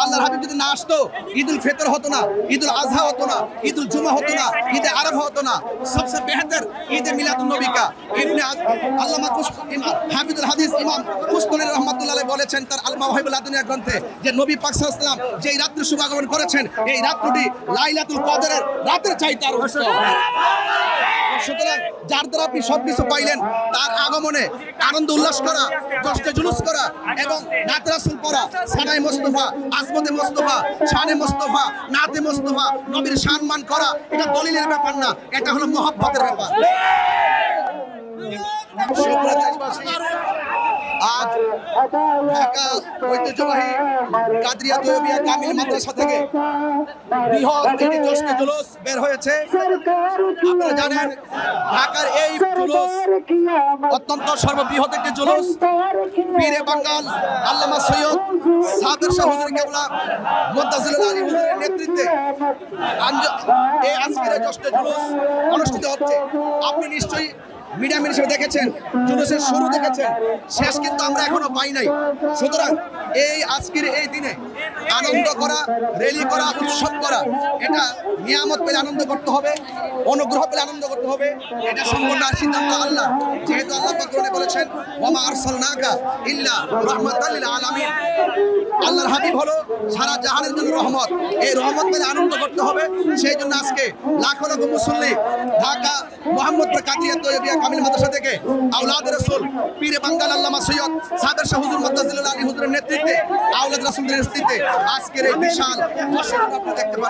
আল্লাহর হাবিব যদি না আসতো ঈদুল ফিতর হতো না, ঈদুল আজহা হতো না, ঈদুল জুমা হতো না, ঈদে আরাফা হতো না। সবচেয়ে বেহতর ঈদে মিলাদুন নবী কা ইবনে আল্লামা হাফিজুল হাদিস ইমাম কুস্তুরী রাহমাতুল্লাহ আলাইহি বলেছেন তার আল মাওয়াহিবুল লাদুনিয়া গ্রন্থে যে নবী পাক সাল্লাল্লাহু আলাইহি ওয়াসাল্লাম যে এই রাত্রে শুভাগমন করেছেন, এই রাত্রিটি লাইলাতুল কদরের রাতের চাইতে আরো উত্তম। সুতরাং যার দ্বারা আপনি সবকিছু পাইলেন, তার আগমনে আনন্দ উল্লাস করা, জশ্নে জুলুস করা এবং নাত রাসূল পড়া, সানায়ে মুস্তাফা, আজমতে মুস্তাফা, শানে মুস্তাফা, নাতে মুস্তাফা, নবীর সম্মান করা, এটা দলিলের ব্যাপার না, এটা হলো মহব্বতের ব্যাপার। আজ ঢাকা ঐতিহ্যবাহী কাদরিয়া তৈয়বিয়া কামিল মাদ্রাসা থেকে বৃহৎ একটি জশ্নে জুলুস বের হয়েছে। আপনারা জানেন ঢাকার এই জুলুস অত্যন্ত সর্ববৃহৎ একটি জুলুস। পীরে বাঙ্গাল আল্লামা সৈয়দ সাবের শাহ হুজুর কেবলা মুত্তাসিলুল আলী হুজুরের নেতৃত্বে এই আজকের জশ্নে জুলুস অনুষ্ঠিত হচ্ছে। আপনি নিশ্চয়ই মিডিয়া হিসেবে দেখেছেন, জুলুসের শুরু দেখেছেন, শেষ কিন্তু আমরা এখনো পাই নাই। সুতরাং এই আজকের এই দিনে আনন্দ করা, র্যালি করা, উৎসব করা, এটা নিয়ামত পেলে আনন্দ করতে হবে, অনুগ্রহ পেলে আনন্দ করতে হবে। এটা সম্পূর্ণ সিদ্ধান্ত আল্লাহ। যেহেতু আল্লাহ পাক কোরআনে বলেছেন ওয়ামা আরসালনাকা ইল্লা রাহমাতাল লিল আলামিন, আল্লাহর হাবিব হলো সারা জাহানের জন্য রহমত। এই রহমত পেলে আনন্দ করতে হবে। সেই জন্য আজকে লাখো লাখো মুসল্লি ঢাকা মোহাম্মদপুর কাদরিয়া তৈয়বিয়া কামিল মাদ্রাসা থেকে আওলাদ রাসূল পীরে বাঙ্গাল আল্লামা সৈয়দ সাবের শাহ হুজুর মুত্তাসিলুল আলী হুজুরের নেতৃত্বে, আওলাদ রাসূলের নেতৃত্বে আজকের এই বিশাল মসজিদ আপনারা দেখতে পাচ্ছেন।